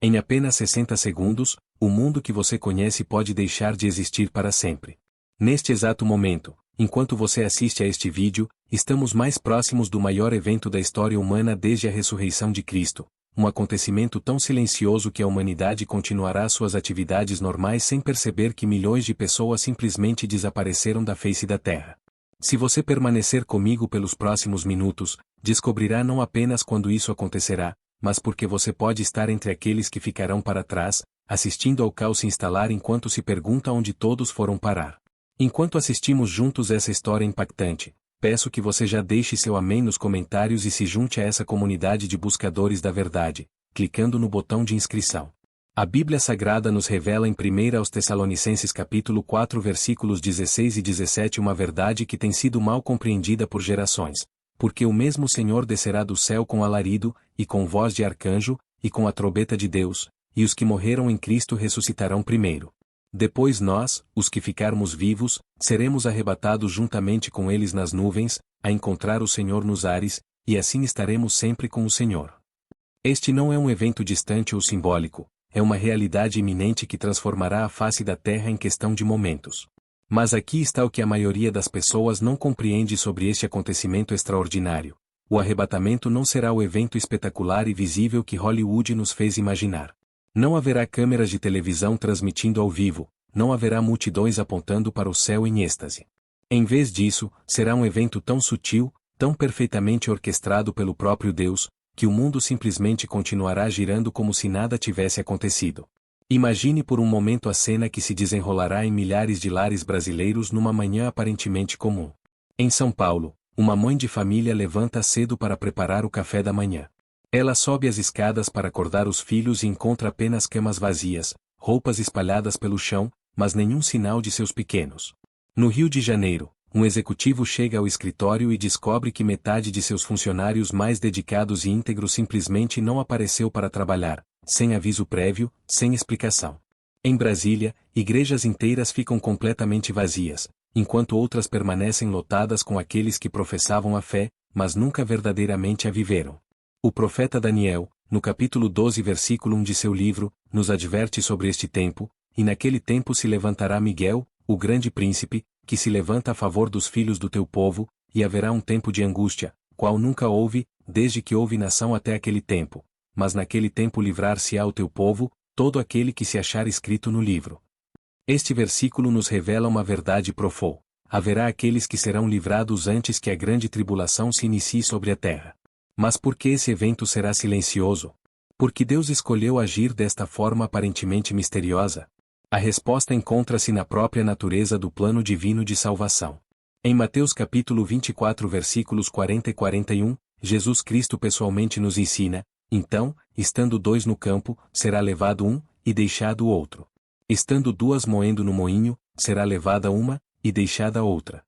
Em apenas 60 segundos, o mundo que você conhece pode deixar de existir para sempre. Neste exato momento, enquanto você assiste a este vídeo, estamos mais próximos do maior evento da história humana desde a ressurreição de Cristo, um acontecimento tão silencioso que a humanidade continuará suas atividades normais sem perceber que milhões de pessoas simplesmente desapareceram da face da Terra. Se você permanecer comigo pelos próximos minutos, descobrirá não apenas quando isso acontecerá, mas porque você pode estar entre aqueles que ficarão para trás, assistindo ao caos se instalar enquanto se pergunta onde todos foram parar. Enquanto assistimos juntos essa história impactante, peço que você já deixe seu amém nos comentários e se junte a essa comunidade de buscadores da verdade, clicando no botão de inscrição. A Bíblia Sagrada nos revela em 1 aos Tessalonicenses capítulo 4 versículos 16 e 17 uma verdade que tem sido mal compreendida por gerações. Porque o mesmo Senhor descerá do céu com alarido, e com voz de arcanjo, e com a trombeta de Deus, e os que morreram em Cristo ressuscitarão primeiro. Depois nós, os que ficarmos vivos, seremos arrebatados juntamente com eles nas nuvens, a encontrar o Senhor nos ares, e assim estaremos sempre com o Senhor. Este não é um evento distante ou simbólico, é uma realidade iminente que transformará a face da Terra em questão de momentos. Mas aqui está o que a maioria das pessoas não compreende sobre este acontecimento extraordinário. O arrebatamento não será o evento espetacular e visível que Hollywood nos fez imaginar. Não haverá câmeras de televisão transmitindo ao vivo, não haverá multidões apontando para o céu em êxtase. Em vez disso, será um evento tão sutil, tão perfeitamente orquestrado pelo próprio Deus, que o mundo simplesmente continuará girando como se nada tivesse acontecido. Imagine por um momento a cena que se desenrolará em milhares de lares brasileiros numa manhã aparentemente comum. Em São Paulo, uma mãe de família levanta cedo para preparar o café da manhã. Ela sobe as escadas para acordar os filhos e encontra apenas camas vazias, roupas espalhadas pelo chão, mas nenhum sinal de seus pequenos. No Rio de Janeiro, um executivo chega ao escritório e descobre que metade de seus funcionários mais dedicados e íntegros simplesmente não apareceu para trabalhar, sem aviso prévio, sem explicação. Em Brasília, igrejas inteiras ficam completamente vazias, enquanto outras permanecem lotadas com aqueles que professavam a fé, mas nunca verdadeiramente a viveram. O profeta Daniel, no capítulo 12 versículo 1 de seu livro, nos adverte sobre este tempo, e naquele tempo se levantará Miguel, o grande príncipe, que se levanta a favor dos filhos do teu povo, e haverá um tempo de angústia, qual nunca houve, desde que houve nação até aquele tempo. Mas naquele tempo livrar-se-á o teu povo, todo aquele que se achar escrito no livro. Este versículo nos revela uma verdade profunda. Haverá aqueles que serão livrados antes que a grande tribulação se inicie sobre a terra. Mas por que esse evento será silencioso? Porque Deus escolheu agir desta forma aparentemente misteriosa? A resposta encontra-se na própria natureza do plano divino de salvação. Em Mateus capítulo 24 versículos 40 e 41, Jesus Cristo pessoalmente nos ensina: então, estando dois no campo, será levado um, e deixado o outro. Estando duas moendo no moinho, será levada uma, e deixada a outra.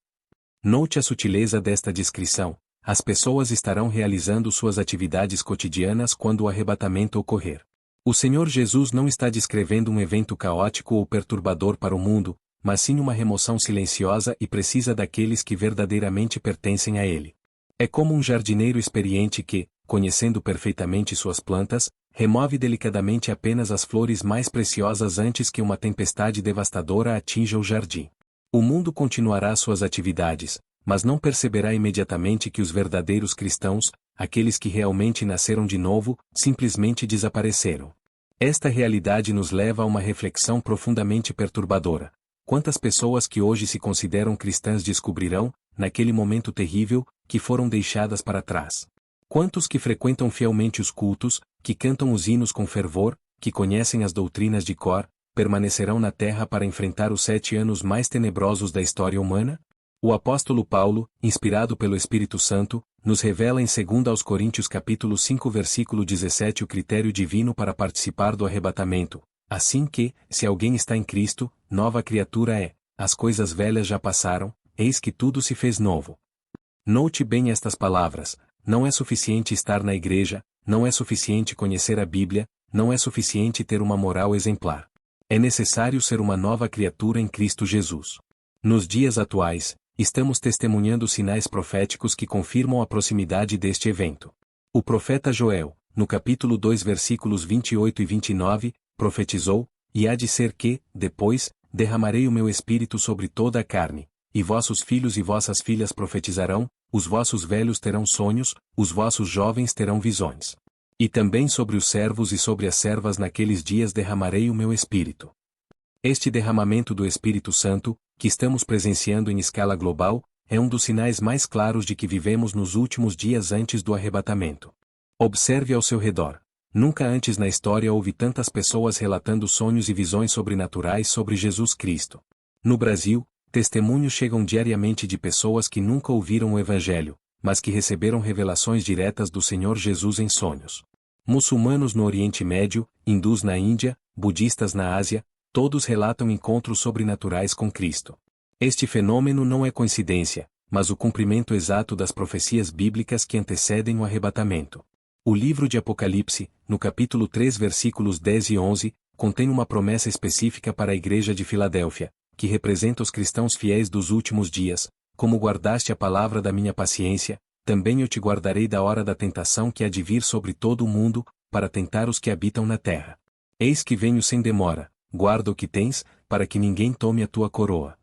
Note a sutileza desta descrição: as pessoas estarão realizando suas atividades cotidianas quando o arrebatamento ocorrer. O Senhor Jesus não está descrevendo um evento caótico ou perturbador para o mundo, mas sim uma remoção silenciosa e precisa daqueles que verdadeiramente pertencem a Ele. É como um jardineiro experiente que, conhecendo perfeitamente suas plantas, remove delicadamente apenas as flores mais preciosas antes que uma tempestade devastadora atinja o jardim. O mundo continuará suas atividades, mas não perceberá imediatamente que os verdadeiros cristãos, aqueles que realmente nasceram de novo, simplesmente desapareceram. Esta realidade nos leva a uma reflexão profundamente perturbadora. Quantas pessoas que hoje se consideram cristãs descobrirão, naquele momento terrível, que foram deixadas para trás? Quantos que frequentam fielmente os cultos, que cantam os hinos com fervor, que conhecem as doutrinas de cor, permanecerão na terra para enfrentar os 7 anos mais tenebrosos da história humana? O apóstolo Paulo, inspirado pelo Espírito Santo, nos revela em 2 Coríntios capítulo 5 versículo 17 o critério divino para participar do arrebatamento. Assim que, se alguém está em Cristo, nova criatura é, as coisas velhas já passaram, eis que tudo se fez novo. Note bem estas palavras: não é suficiente estar na igreja, não é suficiente conhecer a Bíblia, não é suficiente ter uma moral exemplar. É necessário ser uma nova criatura em Cristo Jesus. Nos dias atuais, estamos testemunhando sinais proféticos que confirmam a proximidade deste evento. O profeta Joel, no capítulo 2 versículos 28 e 29, profetizou, e há de ser que, depois, derramarei o meu espírito sobre toda a carne, e vossos filhos e vossas filhas profetizarão, os vossos velhos terão sonhos, os vossos jovens terão visões. E também sobre os servos e sobre as servas naqueles dias derramarei o meu espírito. Este derramamento do Espírito Santo, que estamos presenciando em escala global, é um dos sinais mais claros de que vivemos nos últimos dias antes do arrebatamento. Observe ao seu redor. Nunca antes na história houve tantas pessoas relatando sonhos e visões sobrenaturais sobre Jesus Cristo. No Brasil, testemunhos chegam diariamente de pessoas que nunca ouviram o Evangelho, mas que receberam revelações diretas do Senhor Jesus em sonhos. Muçulmanos no Oriente Médio, hindus na Índia, budistas na Ásia, todos relatam encontros sobrenaturais com Cristo. Este fenômeno não é coincidência, mas o cumprimento exato das profecias bíblicas que antecedem o arrebatamento. O livro de Apocalipse, no capítulo 3 versículos 10 e 11, contém uma promessa específica para a igreja de Filadélfia, que representa os cristãos fiéis dos últimos dias: como guardaste a palavra da minha paciência, também eu te guardarei da hora da tentação que há de vir sobre todo o mundo, para tentar os que habitam na terra. Eis que venho sem demora, guarda o que tens, para que ninguém tome a tua coroa.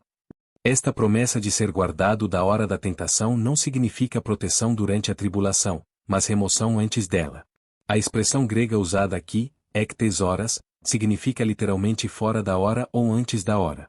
Esta promessa de ser guardado da hora da tentação não significa proteção durante a tribulação, mas remoção antes dela. A expressão grega usada aqui, ektes horas, significa literalmente fora da hora ou antes da hora.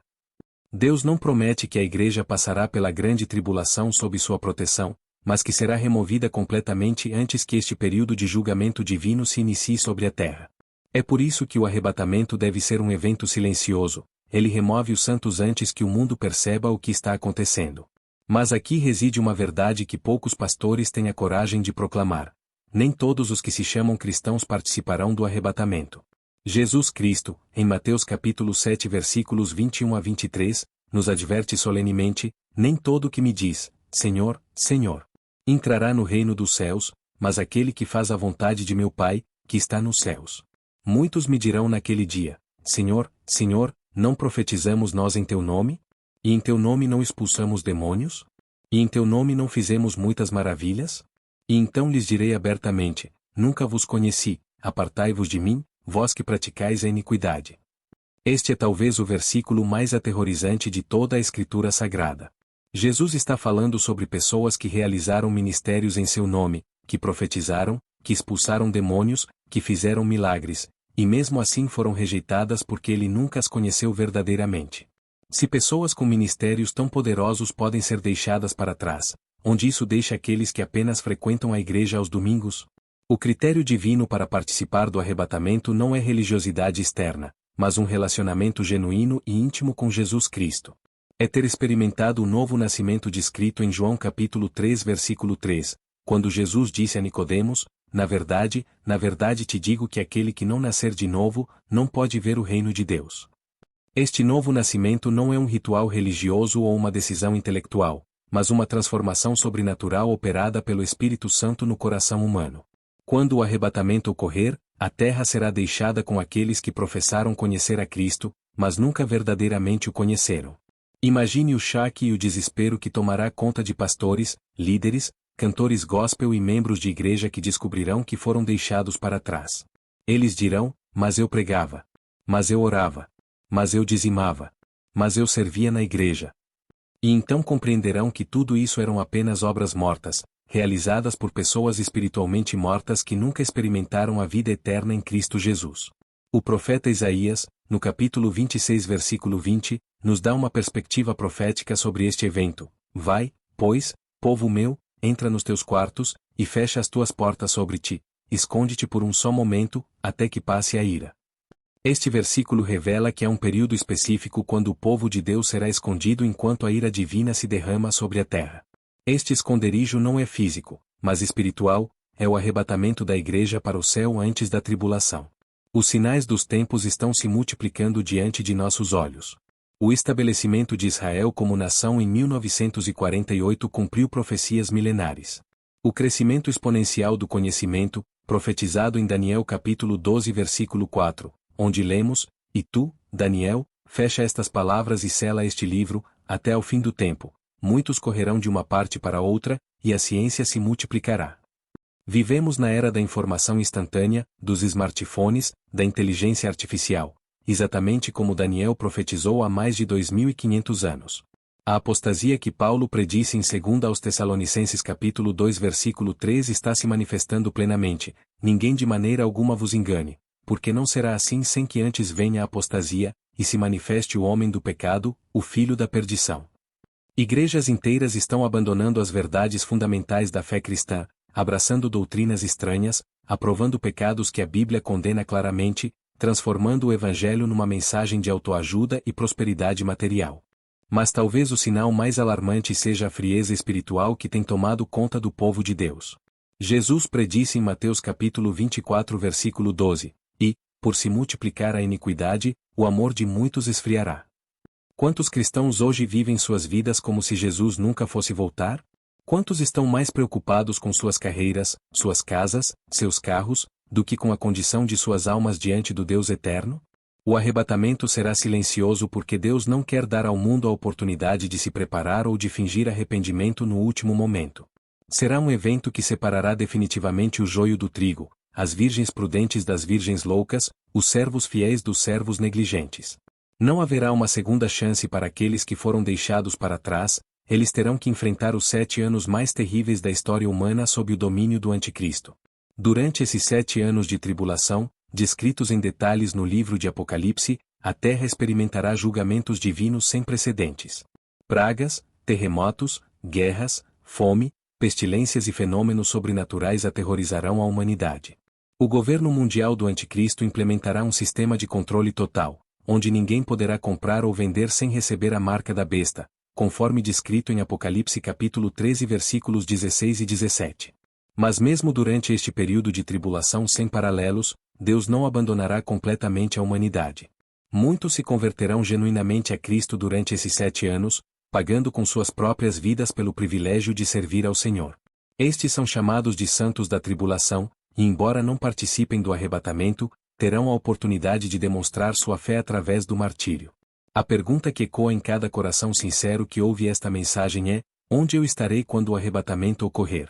Deus não promete que a igreja passará pela grande tribulação sob sua proteção, mas que será removida completamente antes que este período de julgamento divino se inicie sobre a terra. É por isso que o arrebatamento deve ser um evento silencioso. Ele remove os santos antes que o mundo perceba o que está acontecendo. Mas aqui reside uma verdade que poucos pastores têm a coragem de proclamar. Nem todos os que se chamam cristãos participarão do arrebatamento. Jesus Cristo, em Mateus capítulo 7 versículos 21 a 23, nos adverte solenemente: nem todo o que me diz, Senhor, Senhor, entrará no reino dos céus, mas aquele que faz a vontade de meu Pai, que está nos céus. Muitos me dirão naquele dia: Senhor, Senhor, não profetizamos nós em teu nome? E em teu nome não expulsamos demônios? E em teu nome não fizemos muitas maravilhas? E então lhes direi abertamente: nunca vos conheci, apartai-vos de mim, vós que praticais a iniquidade. Este é talvez o versículo mais aterrorizante de toda a Escritura Sagrada. Jesus está falando sobre pessoas que realizaram ministérios em seu nome, que profetizaram, que expulsaram demônios, que fizeram milagres, e mesmo assim foram rejeitadas porque ele nunca as conheceu verdadeiramente. Se pessoas com ministérios tão poderosos podem ser deixadas para trás, onde isso deixa aqueles que apenas frequentam a igreja aos domingos? O critério divino para participar do arrebatamento não é religiosidade externa, mas um relacionamento genuíno e íntimo com Jesus Cristo. É ter experimentado o novo nascimento descrito em João capítulo 3 versículo 3, quando Jesus disse a Nicodemos: na verdade te digo que aquele que não nascer de novo, não pode ver o reino de Deus. Este novo nascimento não é um ritual religioso ou uma decisão intelectual, mas uma transformação sobrenatural operada pelo Espírito Santo no coração humano. Quando o arrebatamento ocorrer, a terra será deixada com aqueles que professaram conhecer a Cristo, mas nunca verdadeiramente o conheceram. Imagine o choque e o desespero que tomará conta de pastores, líderes, cantores gospel e membros de igreja que descobrirão que foram deixados para trás. Eles dirão: mas eu pregava. Mas eu orava. Mas eu dizimava. Mas eu servia na igreja. E então compreenderão que tudo isso eram apenas obras mortas, realizadas por pessoas espiritualmente mortas que nunca experimentaram a vida eterna em Cristo Jesus. O profeta Isaías, no capítulo 26 versículo 20, nos dá uma perspectiva profética sobre este evento. Vai, pois, povo meu, entra nos teus quartos, e fecha as tuas portas sobre ti, esconde-te por um só momento, até que passe a ira. Este versículo revela que há um período específico quando o povo de Deus será escondido enquanto a ira divina se derrama sobre a terra. Este esconderijo não é físico, mas espiritual, é o arrebatamento da igreja para o céu antes da tribulação. Os sinais dos tempos estão se multiplicando diante de nossos olhos. O estabelecimento de Israel como nação em 1948 cumpriu profecias milenares. O crescimento exponencial do conhecimento, profetizado em Daniel capítulo 12 versículo 4, onde lemos: e tu, Daniel, fecha estas palavras e sela este livro, até ao fim do tempo. Muitos correrão de uma parte para outra, e a ciência se multiplicará. Vivemos na era da informação instantânea, dos smartphones, da inteligência artificial, exatamente como Daniel profetizou há mais de 2500 anos. A apostasia que Paulo predisse em 2 aos Tessalonicenses capítulo 2 versículo 3 está se manifestando plenamente. Ninguém de maneira alguma vos engane, porque não será assim sem que antes venha a apostasia, e se manifeste o homem do pecado, o filho da perdição. Igrejas inteiras estão abandonando as verdades fundamentais da fé cristã, abraçando doutrinas estranhas, aprovando pecados que a Bíblia condena claramente, transformando o Evangelho numa mensagem de autoajuda e prosperidade material. Mas talvez o sinal mais alarmante seja a frieza espiritual que tem tomado conta do povo de Deus. Jesus predisse em Mateus capítulo 24 versículo 12, e, por se multiplicar a iniquidade, o amor de muitos esfriará. Quantos cristãos hoje vivem suas vidas como se Jesus nunca fosse voltar? Quantos estão mais preocupados com suas carreiras, suas casas, seus carros, do que com a condição de suas almas diante do Deus eterno? O arrebatamento será silencioso porque Deus não quer dar ao mundo a oportunidade de se preparar ou de fingir arrependimento no último momento. Será um evento que separará definitivamente o joio do trigo, as virgens prudentes das virgens loucas, os servos fiéis dos servos negligentes. Não haverá uma segunda chance para aqueles que foram deixados para trás, eles terão que enfrentar os 7 anos mais terríveis da história humana sob o domínio do Anticristo. Durante esses 7 anos de tribulação, descritos em detalhes no livro de Apocalipse, a terra experimentará julgamentos divinos sem precedentes. Pragas, terremotos, guerras, fome, pestilências e fenômenos sobrenaturais aterrorizarão a humanidade. O governo mundial do Anticristo implementará um sistema de controle total, onde ninguém poderá comprar ou vender sem receber a marca da besta, conforme descrito em Apocalipse capítulo 13 versículos 16 e 17. Mas mesmo durante este período de tribulação sem paralelos, Deus não abandonará completamente a humanidade. Muitos se converterão genuinamente a Cristo durante esses 7 anos, pagando com suas próprias vidas pelo privilégio de servir ao Senhor. Estes são chamados de santos da tribulação, e embora não participem do arrebatamento, terão a oportunidade de demonstrar sua fé através do martírio. A pergunta que ecoa em cada coração sincero que ouve esta mensagem é: onde eu estarei quando o arrebatamento ocorrer?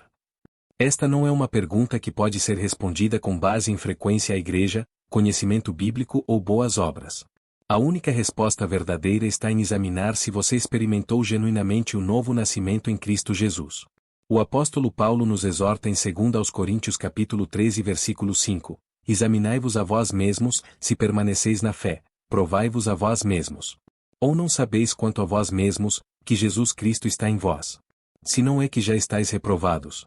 Esta não é uma pergunta que pode ser respondida com base em frequência à igreja, conhecimento bíblico ou boas obras. A única resposta verdadeira está em examinar se você experimentou genuinamente o novo nascimento em Cristo Jesus. O apóstolo Paulo nos exorta em 2 aos Coríntios capítulo 13 versículo 5, examinai-vos a vós mesmos, se permaneceis na fé, provai-vos a vós mesmos. Ou não sabeis quanto a vós mesmos, que Jesus Cristo está em vós? Se não é que já estáis reprovados.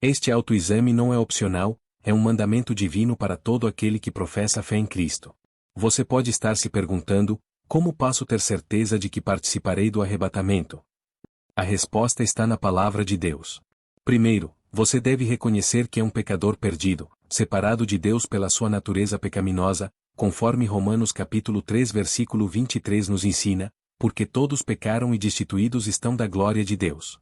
Este autoexame não é opcional, é um mandamento divino para todo aquele que professa a fé em Cristo. Você pode estar se perguntando: como posso ter certeza de que participarei do arrebatamento? A resposta está na palavra de Deus. Primeiro, você deve reconhecer que é um pecador perdido, separado de Deus pela sua natureza pecaminosa, conforme Romanos capítulo 3 versículo 23 nos ensina, porque todos pecaram e destituídos estão da glória de Deus.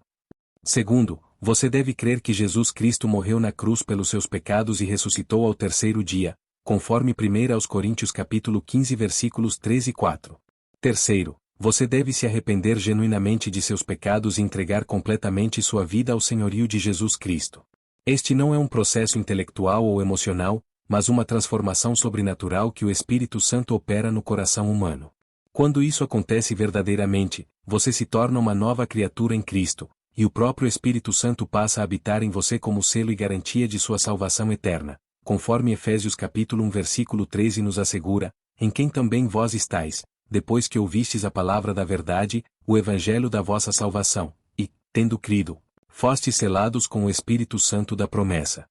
Segundo, você deve crer que Jesus Cristo morreu na cruz pelos seus pecados e ressuscitou ao terceiro dia, conforme 1 aos Coríntios capítulo 15 versículos 3 e 4. Terceiro, você deve se arrepender genuinamente de seus pecados e entregar completamente sua vida ao senhorio de Jesus Cristo. Este não é um processo intelectual ou emocional, mas uma transformação sobrenatural que o Espírito Santo opera no coração humano. Quando isso acontece verdadeiramente, você se torna uma nova criatura em Cristo, e o próprio Espírito Santo passa a habitar em você como selo e garantia de sua salvação eterna, conforme Efésios capítulo 1 versículo 13 nos assegura, em quem também vós estáis, depois que ouvistes a palavra da verdade, o evangelho da vossa salvação, e, tendo crido, fostes selados com o Espírito Santo da promessa.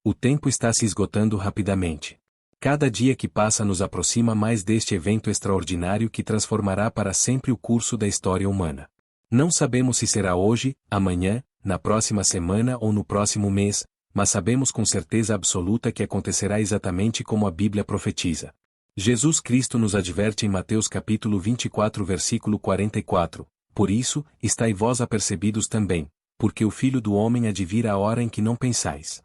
O tempo está se esgotando rapidamente. Cada dia que passa nos aproxima mais deste evento extraordinário que transformará para sempre o curso da história humana. Não sabemos se será hoje, amanhã, na próxima semana ou no próximo mês, mas sabemos com certeza absoluta que acontecerá exatamente como a Bíblia profetiza. Jesus Cristo nos adverte em Mateus capítulo 24 versículo 44, por isso, estai vós apercebidos também, porque o Filho do Homem há de vir a hora em que não pensais.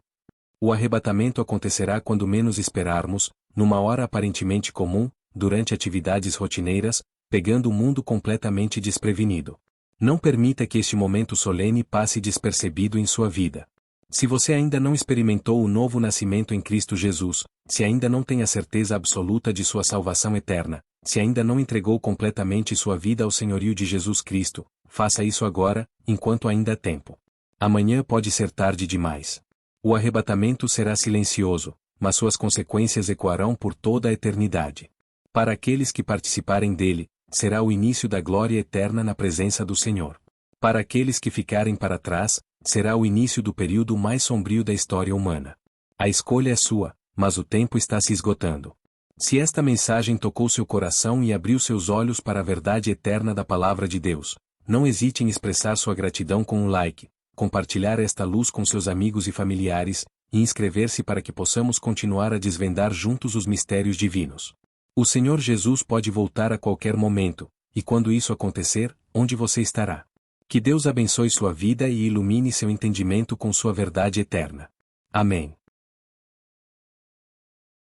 O arrebatamento acontecerá quando menos esperarmos, numa hora aparentemente comum, durante atividades rotineiras, pegando o mundo completamente desprevenido. Não permita que este momento solene passe despercebido em sua vida. Se você ainda não experimentou o novo nascimento em Cristo Jesus, se ainda não tem a certeza absoluta de sua salvação eterna, se ainda não entregou completamente sua vida ao senhorio de Jesus Cristo, faça isso agora, enquanto ainda há tempo. Amanhã pode ser tarde demais. O arrebatamento será silencioso, mas suas consequências ecoarão por toda a eternidade. Para aqueles que participarem dele, será o início da glória eterna na presença do Senhor. Para aqueles que ficarem para trás, será o início do período mais sombrio da história humana. A escolha é sua, mas o tempo está se esgotando. Se esta mensagem tocou seu coração e abriu seus olhos para a verdade eterna da Palavra de Deus, não hesite em expressar sua gratidão com um like, compartilhar esta luz com seus amigos e familiares, e inscrever-se para que possamos continuar a desvendar juntos os mistérios divinos. O Senhor Jesus pode voltar a qualquer momento, e quando isso acontecer, onde você estará? Que Deus abençoe sua vida e ilumine seu entendimento com sua verdade eterna. Amém.